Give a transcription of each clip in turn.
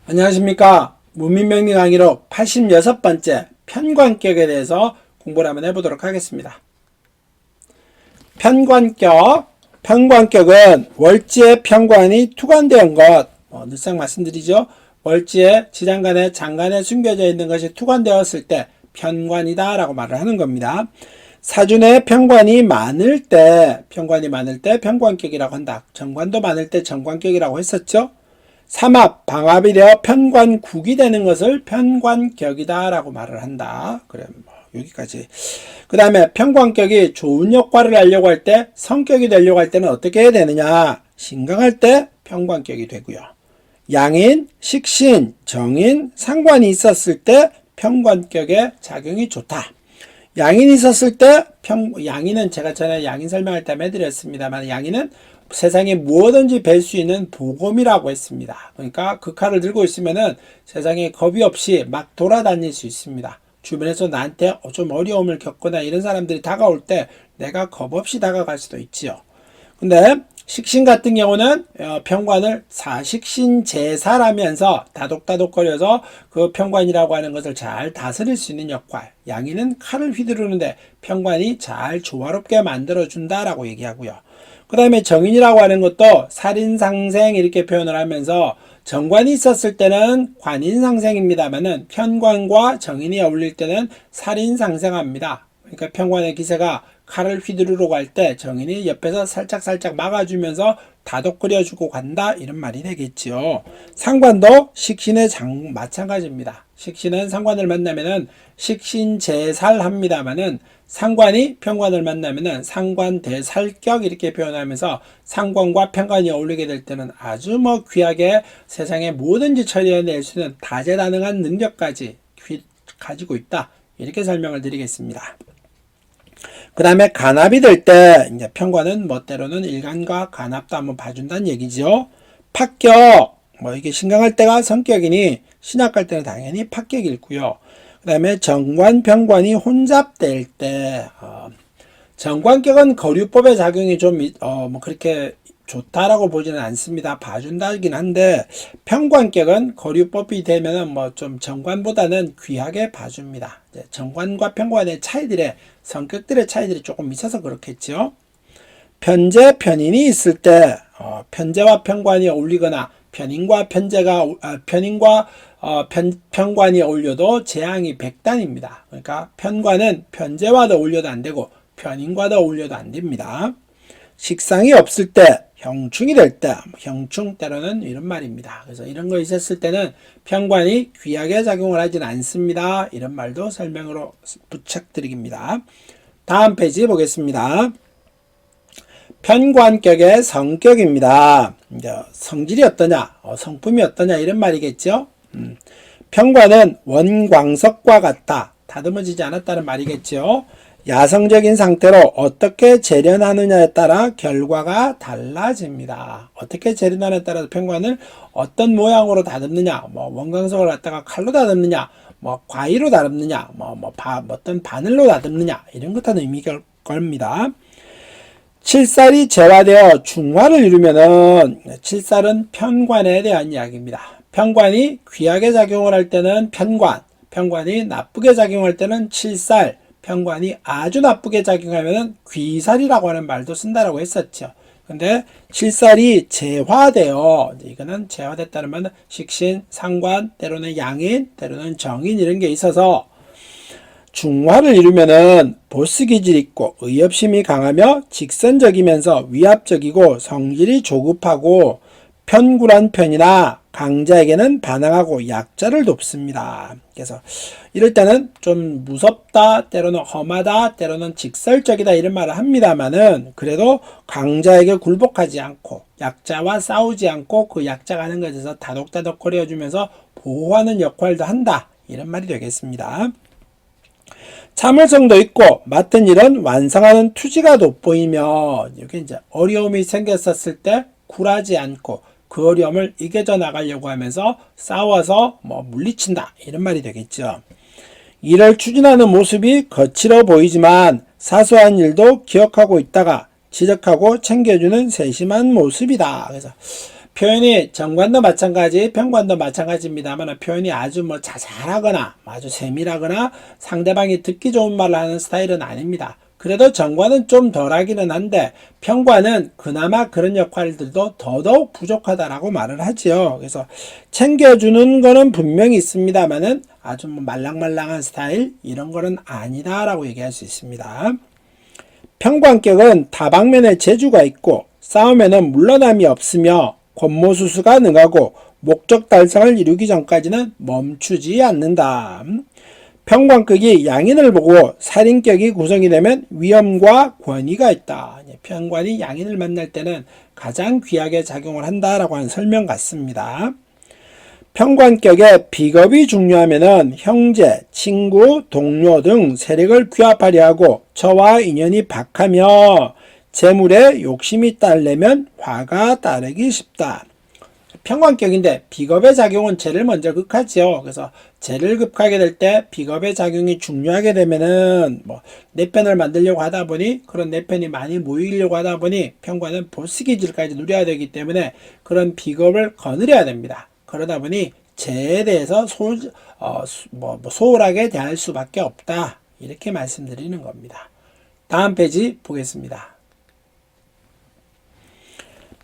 안녕하십니까. 문민명리 강의록 86번째 편관격에 대해서 공부를 한번 해보도록 하겠습니다. 편관격은 월지의 편관이 투관되은 것, 늘상 말씀드리죠. 월지의 지장간에 장간에 숨겨져 있는 것이 투관되었을 때 편관이다 라고 말을 하는 겁니다. 사준의 편관이 많을 때 편관격이라고 한다. 정관도 많을 때 정관격이라고 했었죠. 삼합, 방합이 되어 편관국이 되는 것을 편관격이다 라고 말을 한다. 그래, 여기까지. 그 다음에 편관격이 좋은 역할을 하려고 할 때, 성격이 되려고 할 때는 어떻게 해야 되느냐? 신강할 때 편관격이 되고요. 양인, 식신, 정인, 상관이 있었을 때 편관격의 작용이 좋다. 양인이 있었을 때, 양인은 제가 전에 양인 설명할 때 해드렸습니다만, 양인은 세상에 무엇든지 뵐 수 있는 보검이라고 했습니다. 그러니까 그 칼을 들고 있으면은 세상에 겁이 없이 막 돌아다닐 수 있습니다. 주변에서 나한테 좀 어려움을 겪거나 이런 사람들이 다가올 때 내가 겁 없이 다가갈 수도 있지요. 근데 식신 같은 경우는 편관을 사식신제사라면서 다독다독거려서 그 편관이라고 하는 것을 잘 다스릴 수 있는 역할. 양인은 칼을 휘두르는데 편관이 잘 조화롭게 만들어준다라고 얘기하고요. 그 다음에 정인이라고 하는 것도 살인상생 이렇게 표현을 하면서 정관이 있었을 때는 관인상생입니다만은 편관과 정인이 어울릴 때는 살인상생합니다. 그러니까 편관의 기세가 칼을 휘두르려고 할 때 정인이 옆에서 살짝 막아주면서 다독거려주고 간다 이런 말이 되겠지요. 상관도 식신의 마찬가지입니다. 식신은 상관을 만나면은 식신제살합니다만은 상관이 편관을 만나면은 상관대살격 이렇게 표현하면서 상관과 편관이 어울리게 될 때는 아주 귀하게 세상에 뭐든지 처리해낼 수 있는 다재다능한 능력까지 가지고 있다. 이렇게 설명을 드리겠습니다. 그 다음에 간합이 될 때 이제 편관은 때로는 일간과 간합도 한번 봐준다는 얘기죠. 파격 이게 신강할 때가 성격이니 신약할 때는 당연히 파격이고요. 그 다음에 정관, 편관이 혼잡될 때 정관격은 거류법의 작용이 좀 그렇게 좋다라고 보지는 않습니다. 봐준다긴 한데 편관격은 거류법이 되면은 좀 정관보다는 귀하게 봐줍니다. 정관과 편관의 차이들의 성격들의 차이들이 조금 있어서 그렇겠죠. 편재, 편인이 있을 때 편재와 편관이 어울리거나 편인과 편관이 어울려도 재앙이 백단입니다. 그러니까 편관은 편재와도 어울려도 안 되고 편인과도 어울려도 안 됩니다. 식상이 없을 때 형충이 될 때 형충 때로는 이런 말입니다. 그래서 이런 거 있었을 때는 편관이 귀하게 작용을 하진 않습니다. 이런 말도 설명으로 부착드립니다. 다음 페이지 보겠습니다. 편관격의 성격입니다. 이제 성질이 어떠냐, 성품이 어떠냐 이런 말이겠죠. 편관은 원광석과 같다. 다듬어지지 않았다는 말이겠죠. 야성적인 상태로 어떻게 재련하느냐에 따라 결과가 달라집니다. 어떻게 재련하느냐에 따라서 편관을 어떤 모양으로 다듬느냐, 원광석을 갖다가 칼로 다듬느냐, 과일로 다듬느냐, 어떤 바늘로 다듬느냐 이런 것하는 의미가 겁니다. 칠살이 재화되어 중화를 이루면은 칠살은 편관에 대한 이야기입니다. 편관이 귀하게 작용을 할 때는 편관이 나쁘게 작용할 때는 칠살, 편관이 아주 나쁘게 작용하면 귀살이라고 하는 말도 쓴다라고 했었죠. 근데 칠살이 재화되어 이거는 재화됐다는 말은 식신, 상관, 때로는 양인, 때로는 정인 이런 게 있어서 중화를 이루면은 보스 기질이 있고 의협심이 강하며 직선적이면서 위압적이고 성질이 조급하고 편굴한 편이나 강자에게는 반항하고 약자를 돕습니다. 그래서 이럴 때는 좀 무섭다, 때로는 험하다, 때로는 직설적이다 이런 말을 합니다만은 그래도 강자에게 굴복하지 않고 약자와 싸우지 않고 그 약자가 하는 것에서 다독다독 거려주면서 보호하는 역할도 한다. 이런 말이 되겠습니다. 참을성도 있고 맡은 일은 완성하는 투지가 돋보이며 이게 이제 어려움이 생겼었을 때 굴하지 않고 그 어려움을 이겨져 나가려고 하면서 싸워서 물리친다 이런 말이 되겠죠. 일을 추진하는 모습이 거칠어 보이지만 사소한 일도 기억하고 있다가 지적하고 챙겨주는 세심한 모습이다. 그래서 표현이 정관도 마찬가지, 평관도 마찬가지입니다만 표현이 아주 뭐 자잘하거나 아주 세밀하거나 상대방이 듣기 좋은 말을 하는 스타일은 아닙니다. 그래도 정관은 좀 덜하기는 한데 평관은 그나마 그런 역할들도 더더욱 부족하다라고 말을 하지요. 그래서 챙겨주는 거는 분명히 있습니다만은 아주 뭐 말랑말랑한 스타일 이런 거는 아니다라고 얘기할 수 있습니다. 평관격은 다방면에 재주가 있고 싸움에는 물러남이 없으며 권모수수가 능하고 목적 달성을 이루기 전까지는 멈추지 않는다. 평관격이 양인을 보고 살인격이 구성이 되면 위험과 권위가 있다. 평관이 양인을 만날 때는 가장 귀하게 작용을 한다라고 하는 설명 같습니다. 평관격의 비겁이 중요하면은 형제, 친구, 동료 등 세력을 규합하려 하고 저와 인연이 박하며 재물에 욕심이 딸려면 화가 따르기 쉽다. 평관격인데 비겁의 작용은 재를 먼저 극하지요. 그래서 재를 극하게 될 때 비겁의 작용이 중요하게 되면은 내 편을 만들려고 하다 보니 그런 내 편이 많이 모이려고 하다 보니 평관은 보스 기질까지 누려야 되기 때문에 그런 비겁을 거느려야 됩니다. 그러다 보니 재에 대해서 소홀하게 대할 수밖에 없다. 이렇게 말씀드리는 겁니다. 다음 페이지 보겠습니다.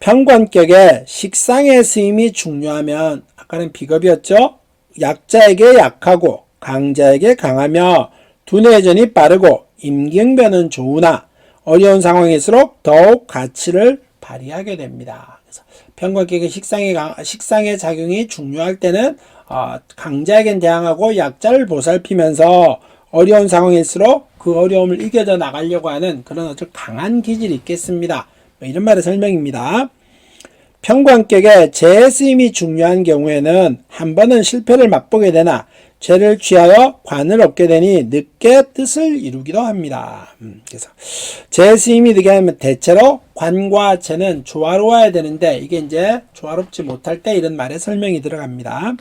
평관격의 식상의 쓰임이 중요하면 아까는 비겁이었죠. 약자에게 약하고 강자에게 강하며 두뇌전이 빠르고 임경변은 좋으나 어려운 상황일수록 더욱 가치를 발휘하게 됩니다. 그래서 평관격의 식상의 작용이 중요할 때는 강자에겐 대항하고 약자를 보살피면서 어려운 상황일수록 그 어려움을 이겨져 나가려고 하는 그런 아주 강한 기질이 있겠습니다. 이런 말의 설명입니다. 평관격의 재의 쓰임이 중요한 경우에는 한 번은 실패를 맛보게 되나 죄를 취하여 관을 얻게 되니 늦게 뜻을 이루기도 합니다. 그래서 재의 쓰임이 되게 하면 대체로 관과 재는 조화로워야 되는데 이게 이제 조화롭지 못할 때 이런 말의 설명이 들어갑니다.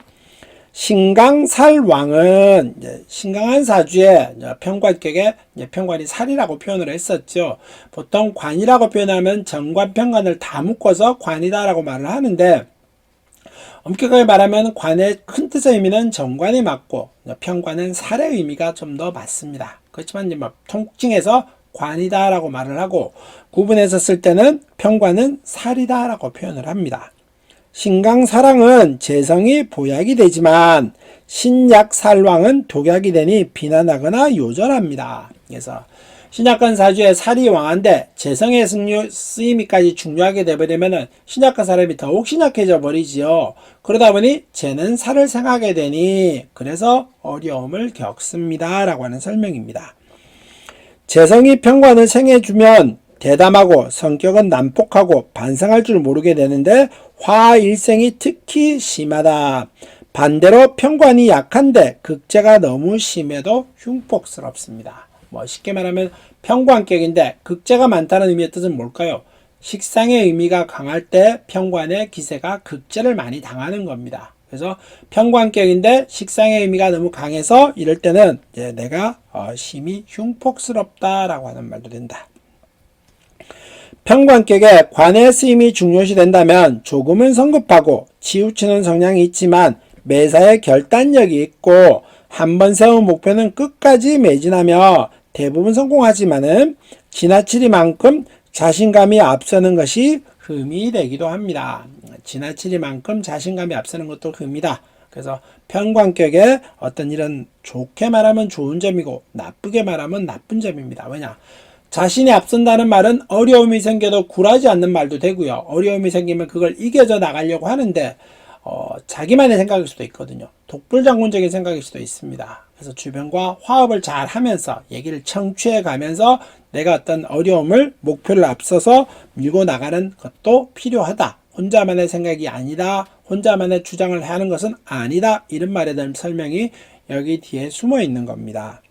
신강살왕은 신강한 사주의 평관격에 평관이 살이라고 표현을 했었죠. 보통 관이라고 표현하면 정관평관을 다 묶어서 관이다라고 말을 하는데 엄격하게 말하면 관의 큰 뜻의 의미는 정관이 맞고 평관은 살의 의미가 좀 더 맞습니다. 그렇지만 이제 통칭해서 관이다라고 말을 하고 구분해서 쓸 때는 평관은 살이다라고 표현을 합니다. 신강사랑은 재성이 보약이 되지만 신약살왕은 독약이 되니 비난하거나 요절합니다. 그래서 신약간 사주에 살이 왕한데 재성의 쓰임이까지 중요하게 되버리면 신약간 사람이 더욱 신약해져 버리지요. 그러다 보니 쟤는 살을 생하게 되니 그래서 어려움을 겪습니다. 라고 하는 설명입니다. 재성이 평관을 생해주면 대담하고 성격은 난폭하고 반성할 줄 모르게 되는데 화일생이 특히 심하다. 반대로 평관이 약한데 극재가 너무 심해도 흉폭스럽습니다. 쉽게 말하면 평관격인데 극재가 많다는 의미의 뜻은 뭘까요? 식상의 의미가 강할 때 평관의 기세가 극재를 많이 당하는 겁니다. 그래서 평관격인데 식상의 의미가 너무 강해서 이럴 때는 내가 심히 흉폭스럽다라고 하는 말도 된다. 평관격에 관의 쓰임이 중요시 된다면 조금은 성급하고 치우치는 성향이 있지만 매사에 결단력이 있고 한번 세운 목표는 끝까지 매진하며 대부분 성공하지만은 지나치리만큼 자신감이 앞서는 것이 흠이 되기도 합니다. 지나치리만큼 자신감이 앞서는 것도 흠이다. 그래서 평관격에 어떤 이런 좋게 말하면 좋은 점이고 나쁘게 말하면 나쁜 점입니다. 왜냐? 자신이 앞선다는 말은 어려움이 생겨도 굴하지 않는 말도 되고요. 어려움이 생기면 그걸 이겨져 나가려고 하는데 자기만의 생각일 수도 있거든요. 독불장군적인 생각일 수도 있습니다. 그래서 주변과 화합을 잘 하면서 얘기를 청취해 가면서 내가 어떤 어려움을 목표를 앞서서 밀고 나가는 것도 필요하다. 혼자만의 생각이 아니다. 혼자만의 주장을 하는 것은 아니다. 이런 말에 대한 설명이 여기 뒤에 숨어 있는 겁니다.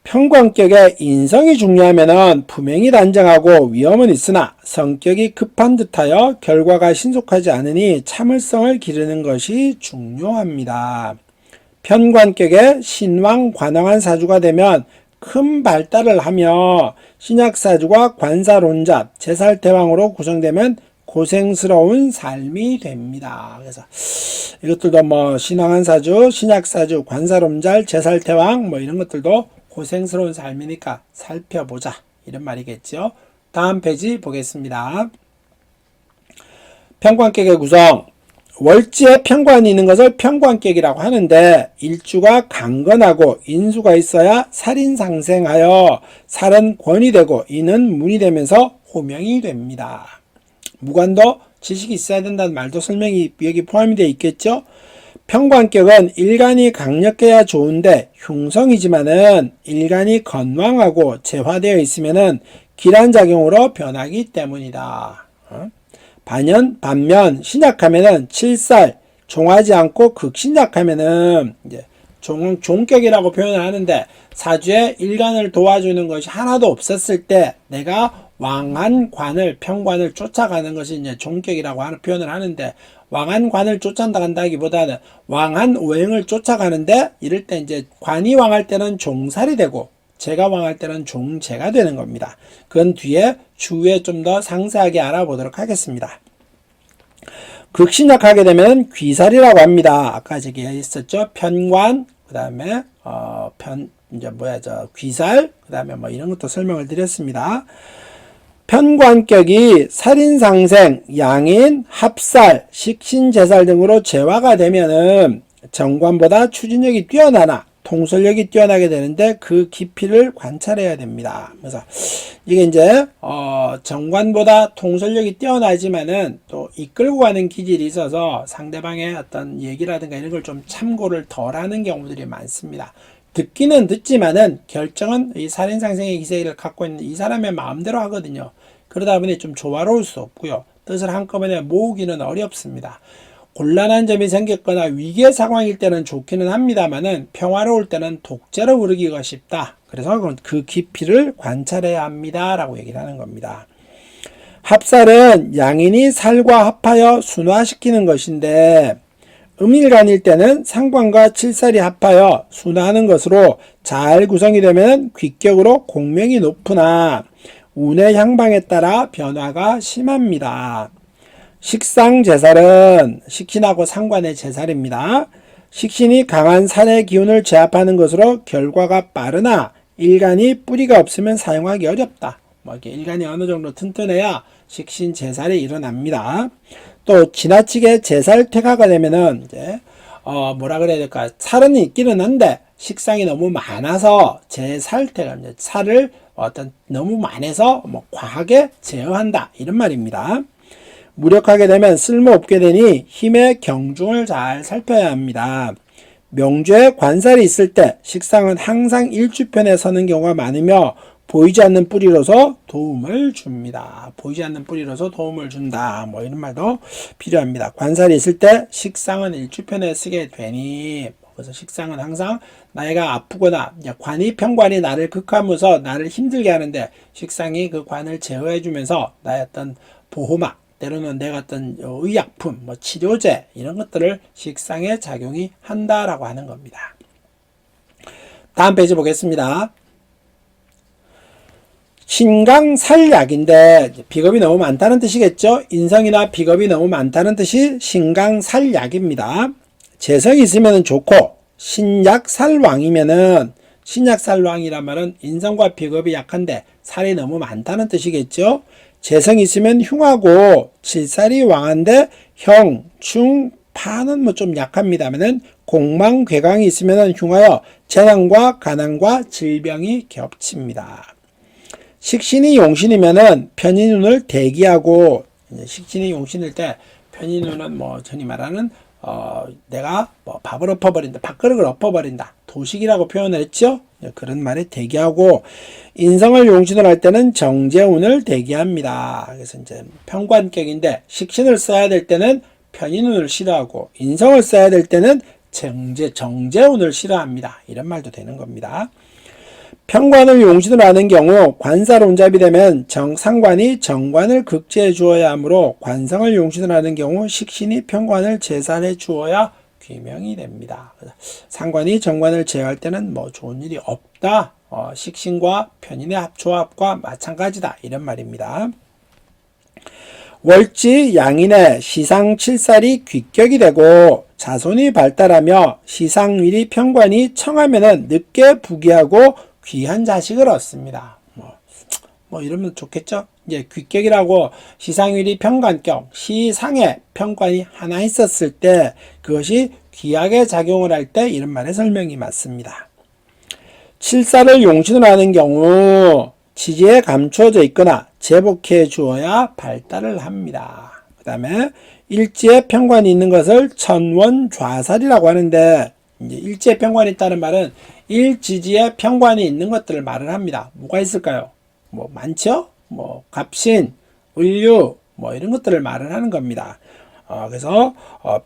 평관격의 인성이 중요하면 품행이 단정하고 위험은 있으나 성격이 급한 듯하여 결과가 신속하지 않으니 참을성을 기르는 것이 중요합니다. 편관격의 신왕 관왕한 사주가 되면 큰 발달을 하며 신약사주가 관사론잡 제살대왕으로 구성되면 고생스러운 삶이 됩니다. 그래서 이것들도 뭐 신왕한사주, 신약사주, 관사롬잘, 제살태왕 뭐 이런 것들도 고생스러운 삶이니까 살펴보자 이런 말이겠죠. 다음 페이지 보겠습니다. 편관격의 구성. 월지에 편관이 있는 것을 편관격이라고 하는데 일주가 강건하고 인수가 있어야 살인상생하여 살은 권이 되고 인은 문이 되면서 호명이 됩니다. 무관도 지식이 있어야 된다는 말도 설명이 여기 포함이 되어 있겠죠. 편관격은 일간이 강력해야 좋은데 흉성이지만은 일간이 건왕하고 재화되어 있으면은 기란작용으로 변하기 때문이다. 반면 신약하면은 칠살 종하지 않고 극신약하면은 이제 종격이라고 표현을 하는데 사주에 일간을 도와주는 것이 하나도 없었을 때 내가 왕한 관을 편관을 쫓아가는 것이 이제 종격이라고 하는 표현을 하는데 왕한 관을 쫓아간다기보다는 왕한 오행을 쫓아가는데 이럴 때 이제 관이 왕할 때는 종살이 되고 제가 왕할 때는 종제가 되는 겁니다. 그건 뒤에 추후에 좀 더 상세하게 알아보도록 하겠습니다. 극신약하게 되면 귀살이라고 합니다. 아까 저기 있었죠. 편관, 그 다음에 귀살, 그 다음에 뭐 이런 것도 설명을 드렸습니다. 편관격이 살인상생, 양인, 합살, 식신제살 등으로 재화가 되면은 정관보다 추진력이 뛰어나나 통솔력이 뛰어나게 되는데 그 깊이를 관찰해야 됩니다. 그래서 이게 이제 정관보다 통솔력이 뛰어나지만은 또 이끌고 가는 기질이 있어서 상대방의 어떤 얘기라든가 이런 걸 좀 참고를 덜 하는 경우들이 많습니다. 듣기는 듣지만은 결정은 이 살인상생의 기세를 갖고 있는 이 사람의 마음대로 하거든요. 그러다 보니 좀 조화로울 수 없고요. 뜻을 한꺼번에 모으기는 어렵습니다. 곤란한 점이 생겼거나 위기의 상황일 때는 좋기는 합니다만은 평화로울 때는 독재로 부르기가 쉽다. 그래서 그 깊이를 관찰해야 합니다. 라고 얘기를 하는 겁니다. 합살은 양인이 살과 합하여 순화시키는 것인데 음일간일 때는 상관과 칠살이 합하여 순화하는 것으로 잘 구성이 되면 귀격으로 공명이 높으나 운의 향방에 따라 변화가 심합니다. 식상제살은 식신하고 상관의 제살입니다. 식신이 강한 살의 기운을 제압하는 것으로 결과가 빠르나 일간이 뿌리가 없으면 사용하기 어렵다. 일간이 어느 정도 튼튼해야 식신 제살이 일어납니다. 또 지나치게 제살퇴가가 되면은 이제 뭐라 그래야 될까? 살은 있기는 한데 식상이 너무 많아서 제살퇴가 살을 너무 많아서 과하게 제어한다 이런 말입니다. 무력하게 되면 쓸모없게 되니 힘의 경중을 잘 살펴야 합니다. 명주에 관살이 있을 때 식상은 항상 일주편에 서는 경우가 많으며 보이지 않는 뿌리로서 도움을 줍니다. 보이지 않는 뿌리로서 도움을 준다. 뭐 이런 말도 필요합니다. 관살이 있을 때 식상은 일주편에 쓰게 되니 그래서 식상은 항상 나이가 아프거나 관이 편관이 나를 극하면서 나를 힘들게 하는데 식상이 그 관을 제어해 주면서 나의 어떤 보호막 때로는 내가 어떤 의약품, 치료제 이런 것들을 식상에 작용이 한다라고 하는 겁니다. 다음 페이지 보겠습니다. 신강살약인데 비겁이 너무 많다는 뜻이겠죠. 인성이나 비겁이 너무 많다는 뜻이 신강살약입니다. 재성이 있으면 좋고 신약살왕이면은 신약살왕이란 말은 인성과 비겁이 약한데 살이 너무 많다는 뜻이겠죠. 재성이 있으면 흉하고 칠살이 왕한데 형, 충, 파는 좀 약합니다만은 공망, 괴강이 있으면 흉하여 재난과 가난과 질병이 겹칩니다. 식신이 용신이면은 편인운을 대기하고 식신이 용신일 때 편인운은 전이 말하는 내가 밥을 엎어버린다, 밥그릇을 엎어버린다, 도식이라고 표현을 했죠. 그런 말에 대기하고 인성을 용신을 할 때는 정제운을 대기합니다. 그래서 이제 편관격인데 식신을 써야 될 때는 편인운을 싫어하고 인성을 써야 될 때는 정제운을 싫어합니다. 이런 말도 되는 겁니다. 편관을 용신을 하는 경우 관사론잡이 되면 상관이 정관을 극제해 주어야 하므로 관성을 용신을 하는 경우 식신이 편관을 제살해 주어야 귀명이 됩니다. 상관이 정관을 제어할 때는 좋은 일이 없다. 식신과 편인의 조합과 마찬가지다. 이런 말입니다. 월지 양인의 시상칠살이 귀격이 되고 자손이 발달하며 시상위리 평관이 청하면은 늦게 부귀하고 귀한 자식을 얻습니다. 뭐 이러면 좋겠죠? 이제 귀격이라고 시상위리 평관격, 시상의 평관이 하나 있었을 때 그것이 귀하게 작용을 할 때 이런 말의 설명이 맞습니다. 칠사를 용신으로 하는 경우 지지에 감추어져 있거나 제복해 주어야 발달을 합니다. 그 다음에 일지에 평관이 있는 것을 천원좌살이라고 하는데, 이제 일지에 평관이 있다는 말은 일지지에 평관이 있는 것들을 말을 합니다. 뭐가 있을까요? 뭐 많죠? 뭐 갑신, 을류, 뭐 이런 것들을 말을 하는 겁니다. 그래서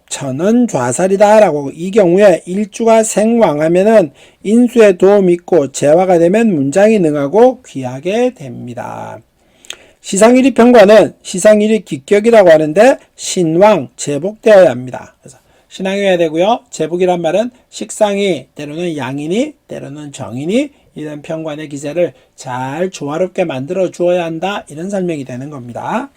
천원좌살이다 라고, 이 경우에 일주가 생왕하면은 인수에 도움이 있고 재화가 되면 문장이 능하고 귀하게 됩니다. 시상일이 평관은 시상일이 기격이라고 하는데 신왕 제복되어야 합니다. 그래서 신왕이어야 되고요. 제복이란 말은 식상이, 때로는 양인이, 때로는 정인이 이런 평관의 기세를 잘 조화롭게 만들어 주어야 한다, 이런 설명이 되는 겁니다.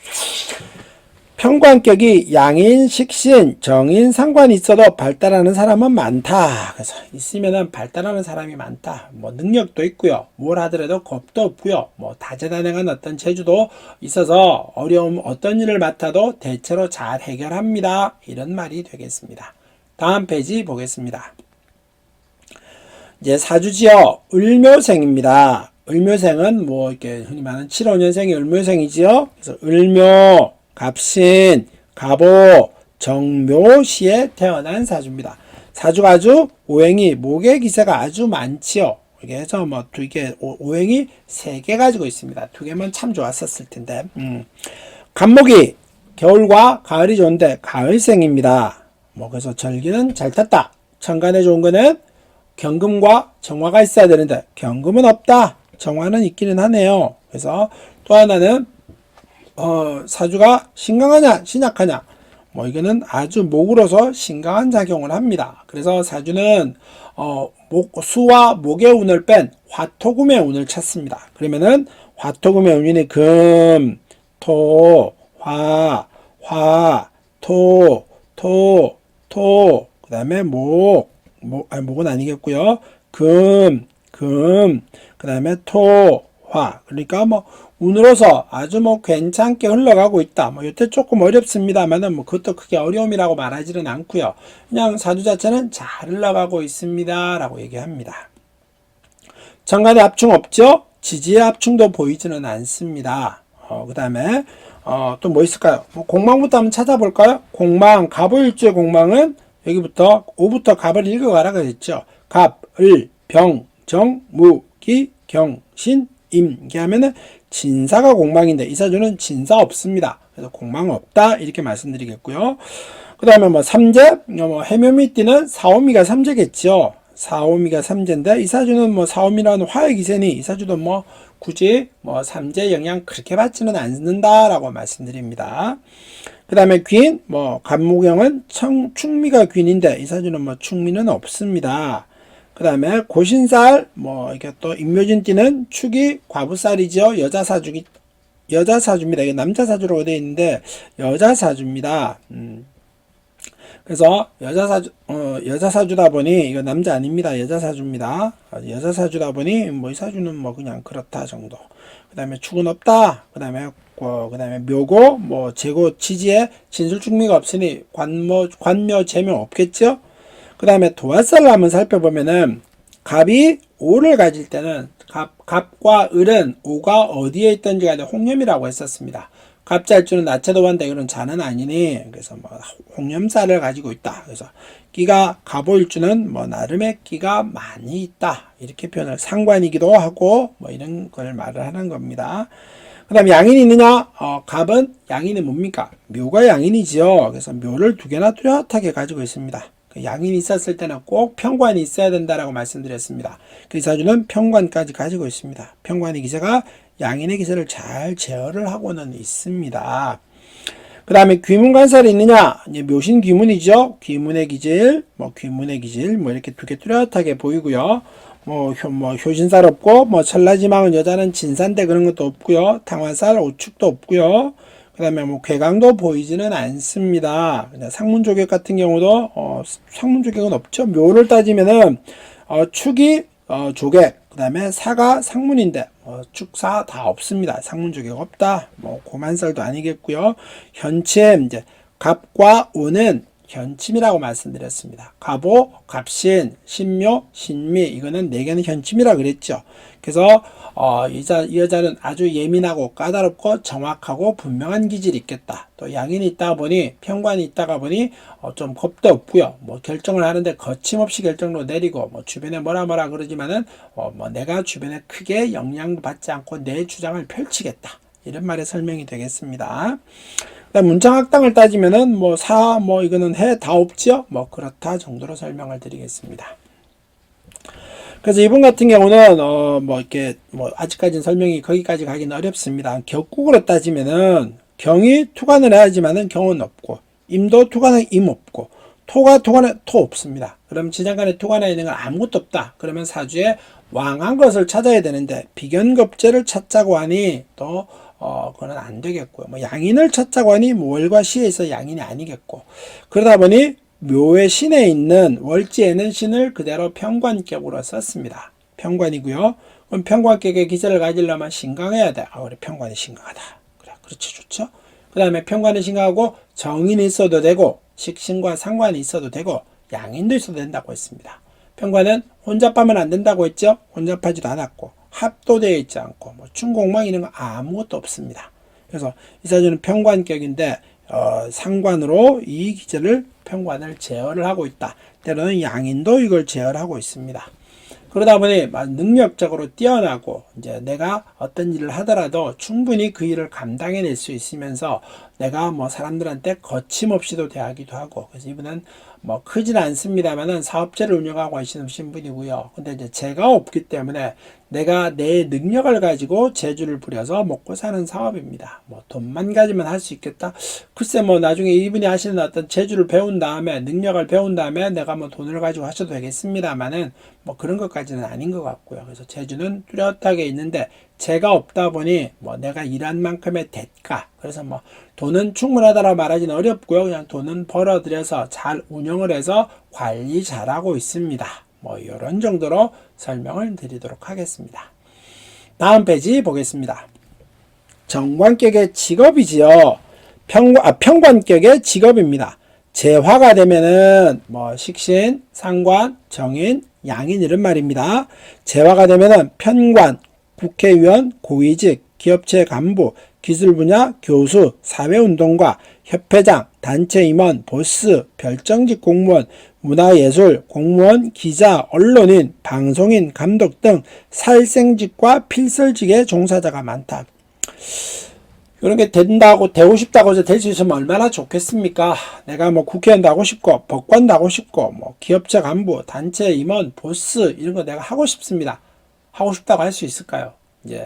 평관격이 양인, 식신, 정인, 상관이 있어도 발달하는 사람은 많다. 그래서 있으면은 발달하는 사람이 많다. 뭐 능력도 있고요. 뭘 하더라도 겁도 없고요. 뭐 다재다능한 어떤 재주도 있어서 어려움, 어떤 일을 맡아도 대체로 잘 해결합니다. 이런 말이 되겠습니다. 다음 페이지 보겠습니다. 이제 사주지어 을묘생입니다. 을묘생은 뭐 이렇게 흔히 말하는 7호년생이 을묘생이지요. 그래서 을묘, 갑신, 갑오, 정묘시에 태어난 사주입니다. 사주가 아주 오행이, 목의 기세가 아주 많지요. 이게 해서 뭐 이게 오행이 3개 가지고 있습니다. 2개면 참 좋았었을 텐데. 간목이 겨울과 가을이 좋은데 가을생입니다. 뭐 그래서 절기는 잘 탔다. 천간에 좋은 거는 경금과 정화가 있어야 되는데 경금은 없다. 정화는 있기는 하네요. 그래서 또 하나는 사주가 신강하냐 신약하냐, 뭐 이거는 아주 목으로서 신강한 작용을 합니다. 그래서 사주는 수와 목의 운을 뺀 화토금의 운을 찾습니다. 그러면은 화토금의 운이 금, 토, 화, 토, 그 다음에 목은 아니겠고요. 금, 그 다음에 토, 화. 그러니까 뭐 운으로서 아주 뭐 괜찮게 흘러가고 있다. 뭐 이때 조금 어렵습니다만은 뭐 그것도 크게 어려움이라고 말하지는 않고요. 그냥 사주 자체는 잘 흘러가고 있습니다라고 얘기합니다. 정간에 합충 없죠? 지지의 합충도 보이지는 않습니다. 그 다음에 또 뭐 있을까요? 뭐 공망부터 한번 찾아볼까요? 공망, 갑오일주의 공망은 여기부터 5부터 갑을 읽어가라 그랬죠. 갑, 을, 병, 정, 무, 기, 경, 신, 임. 이렇게 하면은 진사가 공망인데 이 사주는 진사 없습니다. 그래서 공망 없다 이렇게 말씀드리겠고요. 그 다음에 뭐 삼재, 뭐 해묘미띠는 사오미가 삼재겠죠. 사오미가 삼재인데 이 사주는 뭐 사오미라는 화의 기세니 이 사주도 뭐 굳이 뭐 삼재 영향 그렇게 받지는 않는다라고 말씀드립니다. 그 다음에 귀인, 뭐 간목영은 충미가 귀인인데 이 사주는 뭐 충미는 없습니다. 그 다음에 고신살, 뭐 이게 또 임묘진띠는 축이 과부살이죠. 여자 사주입니다. 이게 남자 사주라고 되어 있는데 여자 사주입니다. 그래서 여자 사주다 보니 이거 남자 아닙니다. 여자 사주입니다. 여자 사주다 보니 뭐 이 사주는 뭐 그냥 그렇다 정도. 그 다음에 축은 없다. 그 다음에 묘고, 뭐 재고 지지에 진술충미가 없으니 관묘 재묘 없겠죠. 그 다음에 도화살을 한번 살펴보면은 갑이 오를 가질 때는 갑과 을은 오가 어디에 있던지 간에 홍념이라고 했었습니다. 갑잘주는 나체도한다. 이거는 자는 아니니 그래서 뭐 홍념살을 가지고 있다. 그래서 끼가 갑오일주는 뭐 나름의 끼가 많이 있다. 이렇게 표현을 상관이기도 하고 뭐 이런 걸 말을 하는 겁니다. 그 다음에 양인이 있느냐? 갑은 양인이 뭡니까? 묘가 양인이지요. 그래서 묘를 2개나 뚜렷하게 가지고 있습니다. 양인이 있었을 때는 꼭 평관이 있어야 된다라고 말씀드렸습니다. 그 사주는 평관까지 가지고 있습니다. 평관의 기세가 양인의 기세를 잘 제어를 하고는 있습니다. 그 다음에 귀문관살이 있느냐? 이제 묘신 귀문이죠. 귀문의 기질, 뭐 이렇게 2개 뚜렷하게 보이고요. 뭐 효신살 없고, 뭐 천라지망은 여자는 진산대 그런 것도 없고요. 탕화살, 오축도 없고요. 그 그 다음에 뭐 궤강도 보이지는 않습니다. 상문조격 같은 경우도 상문조격은 없죠. 묘를 따지면은 축이 조격, 그 다음에 사가 상문인데 축사 다 없습니다. 상문조격 없다. 뭐 고만살도 아니겠고요. 현침 이제 갑과 오는 현침이라고 말씀드렸습니다. 갑오, 갑신, 신묘, 신미 이거는 네 개는 현침이라 그랬죠. 그래서 이 여자는 아주 예민하고 까다롭고 정확하고 분명한 기질이 있겠다. 또 양인이 있다 보니 편관이 있다가 보니 좀 겁도 없고요. 뭐 결정을 하는데 거침없이 결정도 내리고 뭐 주변에 뭐라 그러지만은 뭐 내가 주변에 크게 영향도 받지 않고 내 주장을 펼치겠다. 이런 말의 설명이 되겠습니다. 문장학당을 따지면은 이거는 해 다 없죠. 뭐 그렇다 정도로 설명을 드리겠습니다. 그래서 이분 같은 경우는 아직까지는 설명이 거기까지 가기는 어렵습니다. 격국으로 따지면은 경이 투관을 해야지만은 경은 없고 임도 투관은 임 없고 토가 투관에 토 없습니다. 그럼 지장간에 투관에 있는 건 아무것도 없다. 그러면 사주에 왕한 것을 찾아야 되는데 비견급제를 찾자고 하니 또 그건 안 되겠고요. 뭐 양인을 찾자고 하니 월과 시에 있어 양인이 아니겠고 그러다 보니 묘의 신에 있는 월지에는 신을 그대로 편관격으로 썼습니다. 편관이고요. 그럼 편관격의 기세를 가지려면 신강해야 돼. 그래 편관이 신강하다. 그래 그렇지 좋죠. 그 다음에 편관이 신강하고 정인이 있어도 되고 식신과 상관이 있어도 되고 양인도 있어도 된다고 했습니다. 편관은 혼잡하면 안 된다고 했죠. 혼잡하지도 않았고 합도되어 있지 않고 충공망 이런 거 아무것도 없습니다. 그래서 이 사주는 편관격인데 상관으로 이 기제를 편관을 제어를 하고 있다. 때로는 양인도 이걸 제어를 하고 있습니다. 그러다 보니 능력적으로 뛰어나고 이제 내가 어떤 일을 하더라도 충분히 그 일을 감당해낼 수 있으면서 내가 사람들한테 거침없이도 대하기도 하고 그래서 이분은 크진 않습니다만은 사업체를 운영하고 계시는 분이고요. 근데 이제 재가 없기 때문에 내가 내 능력을 가지고 재주를 부려서 먹고 사는 사업입니다. 돈만 가지면 할 수 있겠다? 글쎄 나중에 이분이 하시는 어떤 재주를 배운 다음에 능력을 배운 다음에 내가 돈을 가지고 하셔도 되겠습니다만은 그런 것까지는 아닌 것 같고요. 그래서 재주는 뚜렷하게 있는데 재가 없다 보니 내가 일한 만큼의 대가 그래서 돈은 충분하다라고 말하기는 어렵고요. 그냥 돈은 벌어들여서 잘 운영을 해서 관리 잘하고 있습니다. 이런 정도로 설명을 드리도록 하겠습니다. 다음 페이지 보겠습니다. 정관격의 직업이지요. 편관격의 직업입니다. 재화가 되면은 식신, 상관, 정인, 양인 이런 말입니다. 재화가 되면은 편관, 국회의원, 고위직, 기업체 간부, 기술 분야, 교수, 사회운동가, 협회장, 단체 임원, 보스, 별정직 공무원, 문화예술, 공무원, 기자, 언론인, 방송인, 감독 등 살생직과 필설직의 종사자가 많다. 이런 게 된다고 되고 싶다고 해서 될 수 있으면 얼마나 좋겠습니까? 내가 국회의원도 하고 싶고 법관도 하고 싶고 기업체 간부, 단체 임원, 보스 이런 거 내가 하고 싶습니다. 하고 싶다고 할 수 있을까요?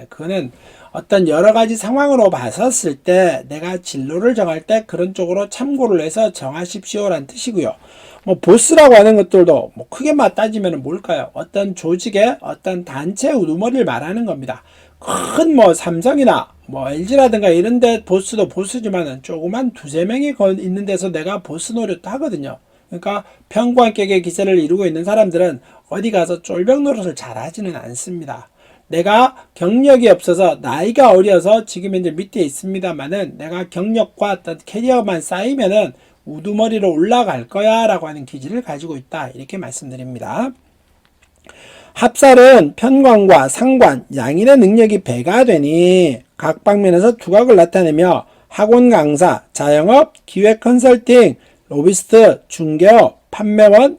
그거는 어떤 여러 가지 상황으로 봤었을 때 내가 진로를 정할 때 그런 쪽으로 참고를 해서 정하십시오라는 뜻이고요. 보스라고 하는 것들도 크게 따지면 뭘까요? 어떤 조직의 어떤 단체 우두머리를 말하는 겁니다. 큰 삼성이나 LG라든가 이런 데 보스도 보스지만은 조그만 두세 명이 있는 데서 내가 보스 노릇도 하거든요. 그러니까 편관격의 기세를 이루고 있는 사람들은 어디 가서 쫄병 노릇을 잘 하지는 않습니다. 내가 경력이 없어서 나이가 어려서 지금 이제 밑에 있습니다만은 내가 경력과 어떤 캐리어만 쌓이면은 우두머리로 올라갈 거야 라고 하는 기질을 가지고 있다 이렇게 말씀드립니다. 합살은 편관과 상관, 양인의 능력이 배가 되니 각 방면에서 두각을 나타내며 학원 강사, 자영업, 기획 컨설팅, 로비스트, 중개업, 판매원,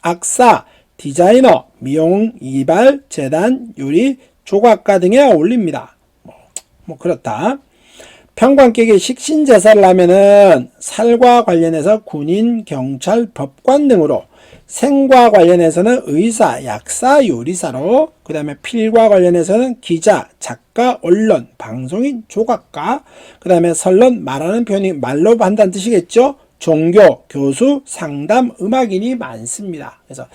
악사, 디자이너, 미용, 이발, 재단, 요리, 조각가 등에 어울립니다. 그렇다. 편관격의 식신제사를 하면은 살과 관련해서 군인, 경찰, 법관 등으로 생과 관련해서는 의사, 약사, 요리사로 그 다음에 필과 관련해서는 기자, 작가, 언론, 방송인, 조각가 그 다음에 설론, 말하는 표현이 말로 한다는 뜻이겠죠. 종교, 교수, 상담, 음악인이 많습니다. 그래서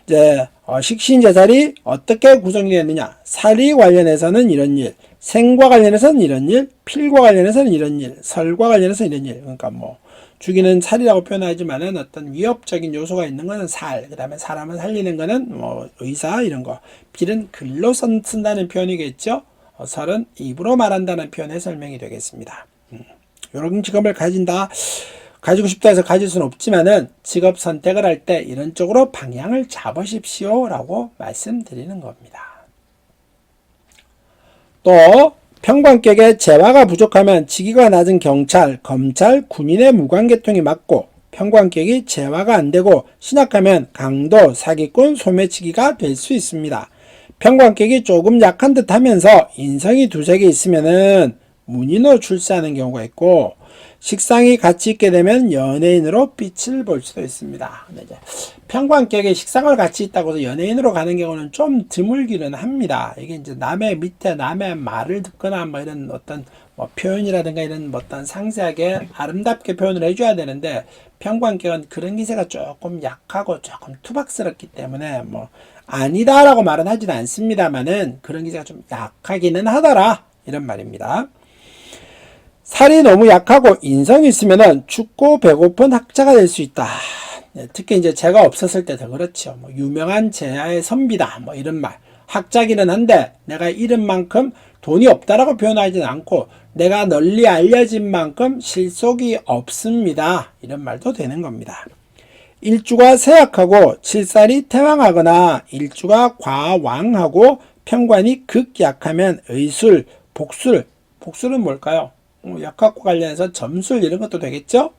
이제 식신제살이 어떻게 구성이 되느냐 살이 관련해서는 이런 일 생과 관련해서는 이런 일, 필과 관련해서는 이런 일, 설과 관련해서는 이런 일. 그러니까 뭐 죽이는 살이라고 표현하지만은 어떤 위협적인 요소가 있는 거는 살, 그 다음에 사람을 살리는 거는 뭐 의사 이런 거. 필은 글로 쓴다는 표현이겠죠. 설은 입으로 말한다는 표현의 설명이 되겠습니다. 이런 직업을 가지고 싶다 해서 가질 수는 없지만은 직업 선택을 할 때 이런 쪽으로 방향을 잡으십시오 라고 말씀드리는 겁니다. 또 평관격에 재화가 부족하면 직위가 낮은 경찰, 검찰, 군인의 무관계통이 맞고 평관격이 재화가 안되고 신약하면 강도, 사기꾼, 소매치기가 될 수 있습니다. 평관격이 조금 약한 듯 하면서 인성이 두세 개 있으면은 문인으로 출세하는 경우가 있고 식상이 같이 있게 되면 연예인으로 빛을 볼 수도 있습니다. 근데 이제 평관격에 식상을 같이 있다고 해서 연예인으로 가는 경우는 좀 드물기는 합니다. 이게 이제 남의 밑에 남의 말을 듣거나 뭐 이런 어떤 뭐 표현이라든가 이런 어떤 상세하게 아름답게 표현을 해줘야 되는데 평관격은 그런 기세가 조금 약하고 조금 투박스럽기 때문에 뭐 아니다라고 말은 하진 않습니다만은 그런 기세가 좀 약하기는 하더라 이런 말입니다. 살이 너무 약하고 인성이 있으면은 죽고 배고픈 학자가 될 수 있다. 특히 이제 제가 없었을 때 더 그렇죠. 뭐 유명한 제야의 선비다. 뭐 이런 말. 학자기는 한데 내가 이런 만큼 돈이 없다라고 표현하지는 않고 내가 널리 알려진 만큼 실속이 없습니다. 이런 말도 되는 겁니다. 일주가 쇠약하고 칠살이 태왕하거나 일주가 과왕하고 평관이 극약하면 의술, 복술. 복술은 뭘까요? 약학과 관련해서 점술 이런 것도 되겠죠.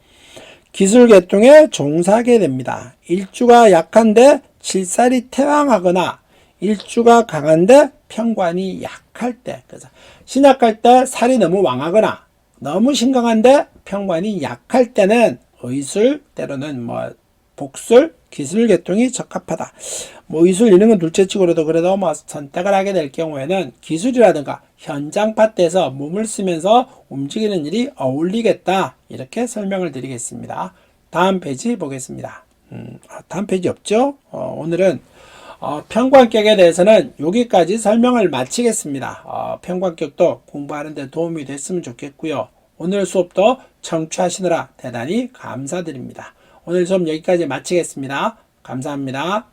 기술계통에 종사하게 됩니다. 일주가 약한데 칠살이 태왕하거나 일주가 강한데 평관이 약할 때, 그래서 신약할 때 살이 너무 왕하거나 너무 신강한데 평관이 약할 때는 의술, 때로는 뭐 복술, 기술계통이 적합하다. 뭐 의술 이런 건 둘째치고라도 그래도 뭐 선택을 하게 될 경우에는 기술이라든가 현장 파트에서 몸을 쓰면서 움직이는 일이 어울리겠다. 이렇게 설명을 드리겠습니다. 다음 페이지 보겠습니다. 다음 페이지 없죠? 오늘은 평관격에 대해서는 여기까지 설명을 마치겠습니다. 평관격도 공부하는 데 도움이 됐으면 좋겠고요. 오늘 수업도 청취하시느라 대단히 감사드립니다. 오늘 수업 여기까지 마치겠습니다. 감사합니다.